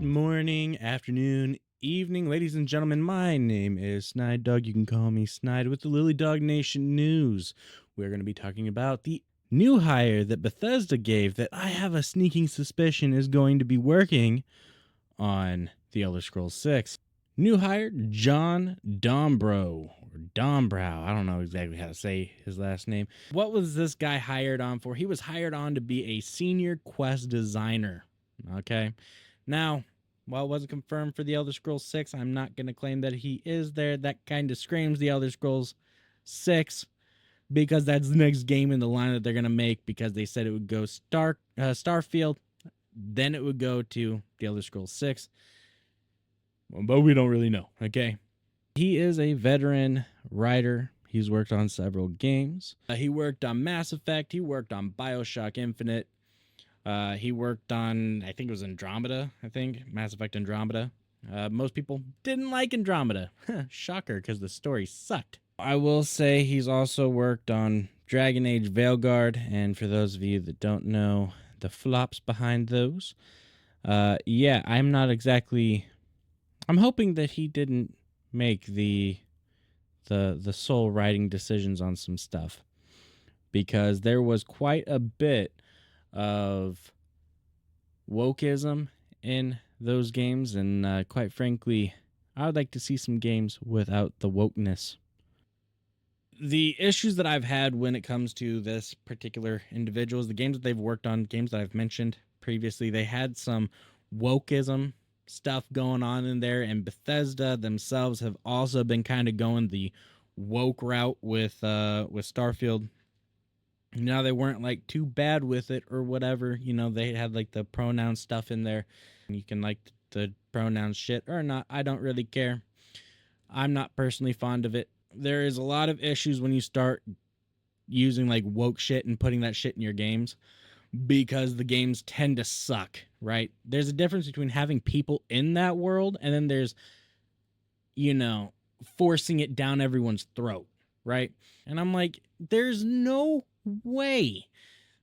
morning, afternoon, evening, ladies and gentlemen. My name is SnideDog. You can call me Snide with the LiliDog Nation News. We're going to be talking about the new hire that Bethesda gave that I have a sneaking suspicion is going to be working on The Elder Scrolls 6. New hire, John Dombrow, or Dombrow. I don't know exactly how to say his last name. What was this guy hired on for? He was hired on to be a senior quest designer. Okay. Now, while it wasn't confirmed for The Elder Scrolls 6, I'm not going to claim that he is there. That kind of screams The Elder Scrolls 6 because that's the next game in the line that they're going to make, because they said it would go Starfield, then it would go to The Elder Scrolls 6. But we don't really know, okay? He is a veteran writer. He's worked on several games. He worked on Mass Effect. He worked on BioShock Infinite. He worked on, I think it was Andromeda, Mass Effect Andromeda. Most people didn't like Andromeda. Shocker, because the story sucked. I will say he's also worked on Dragon Age Veilguard, and for those of you that don't know the flops behind those, yeah, I'm hoping that he didn't make the sole writing decisions on some stuff, because there was quite a bit of wokeism in those games, and quite frankly, I would like to see some games without the wokeness. The issues that I've had when it comes to this particular individuals, the games that they've worked on, games that I've mentioned previously, they had some wokeism stuff going on in there, and Bethesda themselves have also been kind of going the woke route with Starfield. Now, they weren't like too bad with it or whatever. You know, they had like the pronoun stuff in there. You can like the pronoun shit or not. I don't really care. I'm not personally fond of it. There is a lot of issues when you start using like woke shit and putting that shit in your games, because the games tend to suck, right? There's a difference between having people in that world and then there's, forcing it down everyone's throat, right? And I'm like, there's no way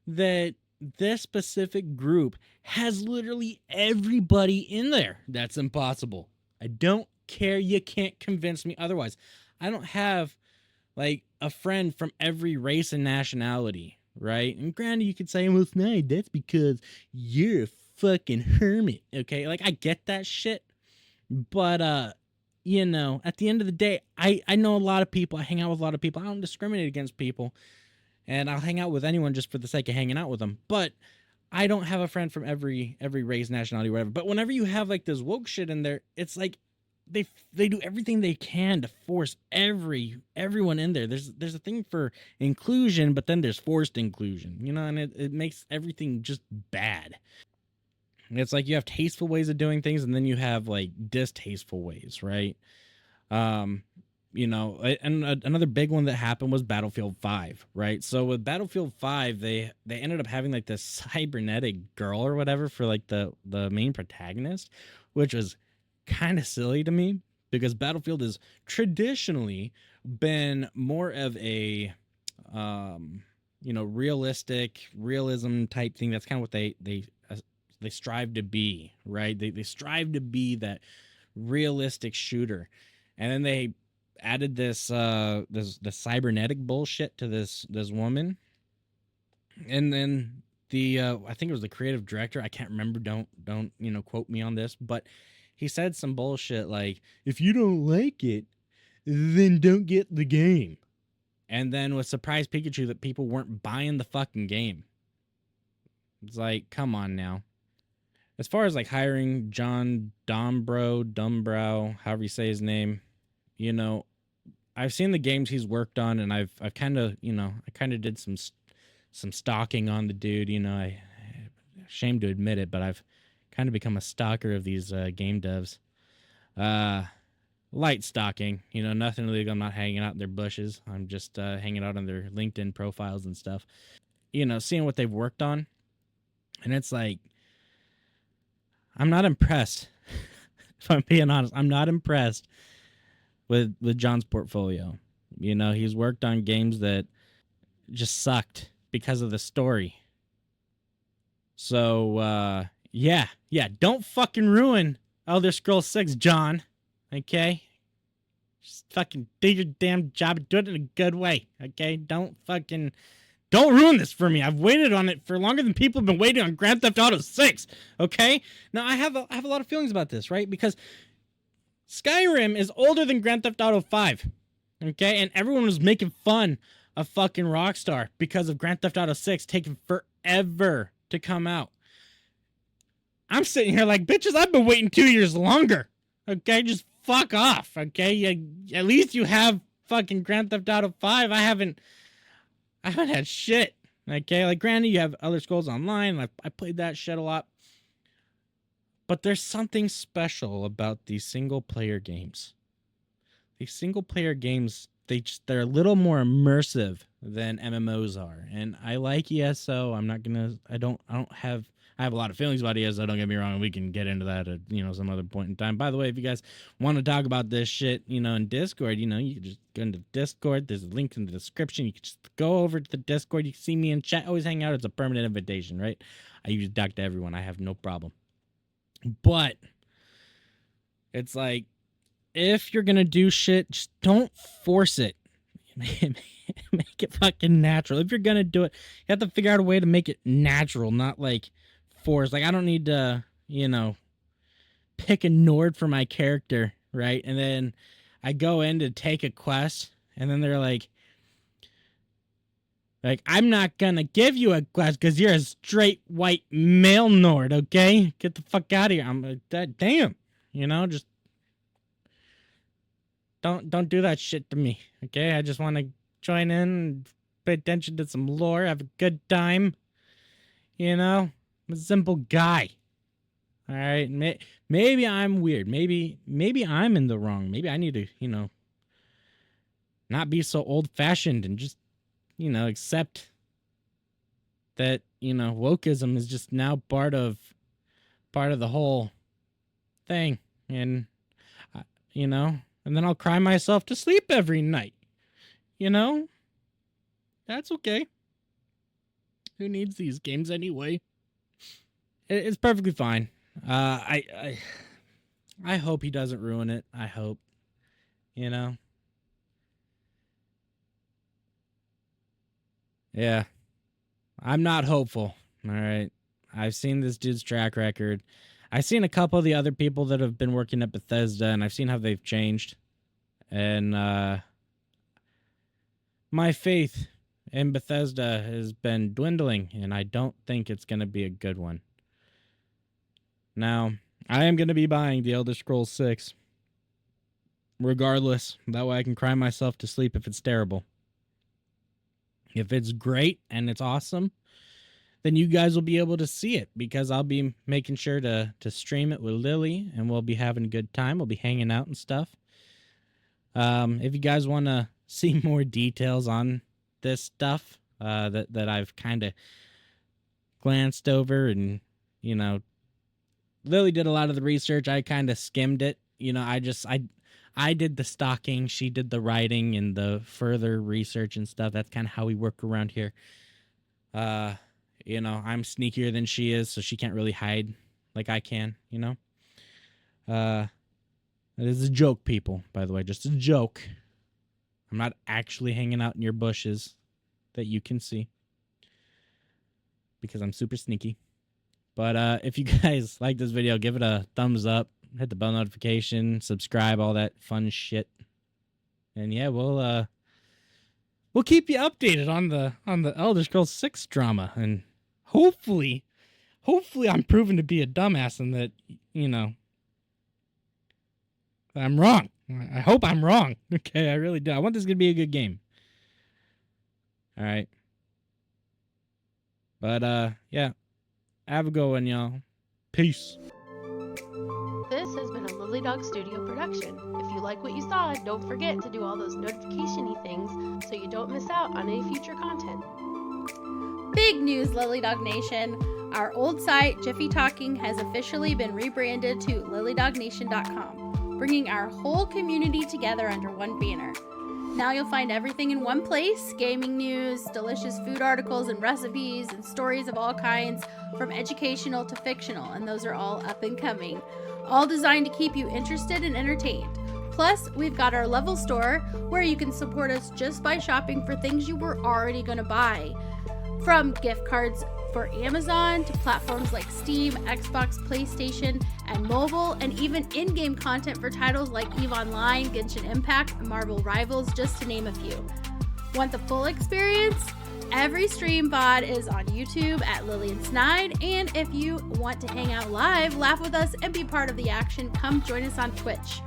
that this specific group has literally everybody in there. That's impossible. I don't care. You can't convince me otherwise. I don't have like a friend from every race and nationality, right? And granted, you could say, well, Snide, that's because you're a fucking hermit, okay? Like, I get that shit, but at the end of the day, I know a lot of people. I hang out with a lot of people. I don't discriminate against people, and I'll hang out with anyone just for the sake of hanging out with them. But I don't have a friend from every race, nationality, whatever. But whenever you have like this woke shit in there, it's like they do everything they can to force everyone in there. There's a thing for inclusion, but then there's forced inclusion, and it makes everything just bad. It's like you have tasteful ways of doing things, and then you have like distasteful ways, right? And another big one that happened was Battlefield 5, right? So with Battlefield 5, they ended up having like this cybernetic girl or whatever for like the main protagonist, which was kind of silly to me, because Battlefield has traditionally been more of a realism type thing. That's kind of what they strive to be, right? They strive to be that realistic shooter, and then they added this the cybernetic bullshit to this woman, and then the I think it was the creative director. I can't remember. Don't quote me on this, but he said some bullshit like, if you don't like it, then don't get the game. And then with Surprise Pikachu, that people weren't buying the fucking game. It's like, come on now. As far as like hiring John Dombrow, however you say his name, I've seen the games he's worked on, and I've kind of, I kind of did some stalking on the dude. I'm ashamed to admit it, but I've kind of become a stalker of these game devs. Light stalking, nothing illegal. I'm not hanging out in their bushes. I'm just hanging out on their LinkedIn profiles and stuff. Seeing what they've worked on, and it's like, I'm not impressed. If I'm being honest, I'm not impressed with John's portfolio. He's worked on games that just sucked because of the story. So Yeah, don't fucking ruin Elder Scrolls 6, John. Okay? Just fucking do your damn job and do it in a good way. Okay? Don't ruin this for me. I've waited on it for longer than people have been waiting on Grand Theft Auto 6. Okay? Now I have a lot of feelings about this, right? Because Skyrim is older than Grand Theft Auto 5. Okay? And everyone was making fun of fucking Rockstar because of Grand Theft Auto 6 taking forever to come out. I'm sitting here like, bitches, I've been waiting 2 years longer. Okay? Just fuck off. Okay? At least you have fucking Grand Theft Auto 5. I haven't had shit. Okay? Like, granted, you have Elder Scrolls Online. I played that shit a lot. But there's something special about these single-player games. These single-player games, they're a little more immersive than MMOs are. And I like ESO. I have a lot of feelings about ESO, don't get me wrong. We can get into that at, some other point in time. By the way, if you guys want to talk about this shit, in Discord, you can just go into Discord. There's a link in the description. You can just go over to the Discord. You can see me in chat. Always hang out. It's a permanent invitation, right? I usually talk to everyone. I have no problem. But it's like, if you're going to do shit, just don't force it. Make it fucking natural. If you're going to do it, you have to figure out a way to make it natural, not like forced. Like, I don't need to, pick a Nord for my character, right? And then I go in to take a quest, and then they're like, I'm not gonna give you a quest because you're a straight white male Nord, okay? Get the fuck out of here. I'm like, damn, just don't do that shit to me, okay? I just want to join in, pay attention to some lore, have a good time, I'm a simple guy. All right, maybe I'm weird. Maybe I'm in the wrong. Maybe I need to, not be so old-fashioned and just, accept that, wokeism is just part of the whole thing, and and then I'll cry myself to sleep every night. That's okay. Who needs these games anyway? It's perfectly fine. I hope he doesn't ruin it. I hope. Yeah. I'm not hopeful. All right. I've seen this dude's track record. I've seen a couple of the other people that have been working at Bethesda, and I've seen how they've changed. And my faith in Bethesda has been dwindling, and I don't think it's going to be a good one. Now, I am going to be buying the Elder Scrolls 6. Regardless. That way I can cry myself to sleep if it's terrible. If it's great and it's awesome, then you guys will be able to see it, because I'll be making sure to stream it with Lily, and we'll be having a good time. We'll be hanging out and stuff. If you guys want to see more details on this stuff that I've kind of glanced over, and, Lily did a lot of the research. I kind of skimmed it. I did the stalking. She did the writing and the further research and stuff. That's kind of how we work around here. I'm sneakier than she is, so she can't really hide like I can, It is a joke, people, by the way. Just a joke. I'm not actually hanging out in your bushes that you can see, because I'm super sneaky. But if you guys like this video, give it a thumbs up, hit the bell notification, subscribe, all that fun shit. And yeah, we'll keep you updated on the Elder Scrolls 6 drama, and hopefully I'm proven to be a dumbass and that, I'm wrong. I hope I'm wrong. Okay, I really do. I want this to be a good game. All right. But yeah. Have a good one, y'all. Peace. This has been a LiliDog Studio production. If you like what you saw, don't forget to do all those notification-y things so you don't miss out on any future content. Big news, LiliDog Nation! Our old site, Jiffy Talking, has officially been rebranded to LiliDogNation.com, bringing our whole community together under one banner. Now you'll find everything in one place: gaming news, delicious food articles and recipes, and stories of all kinds, from educational to fictional, and those are all up and coming. All designed to keep you interested and entertained. Plus, we've got our level store where you can support us just by shopping for things you were already going to buy. From gift cards for Amazon to platforms like Steam, Xbox, PlayStation, and mobile, and even in-game content for titles like EVE Online, Genshin Impact, and Marvel Rivals, just to name a few. Want the full experience? Every stream VOD is on YouTube at Lily and Snide, and if you want to hang out live, laugh with us, and be part of the action, come join us on Twitch.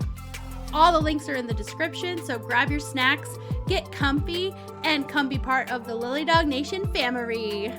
All the links are in the description, so grab your snacks, get comfy, and come be part of the LiliDog Nation family.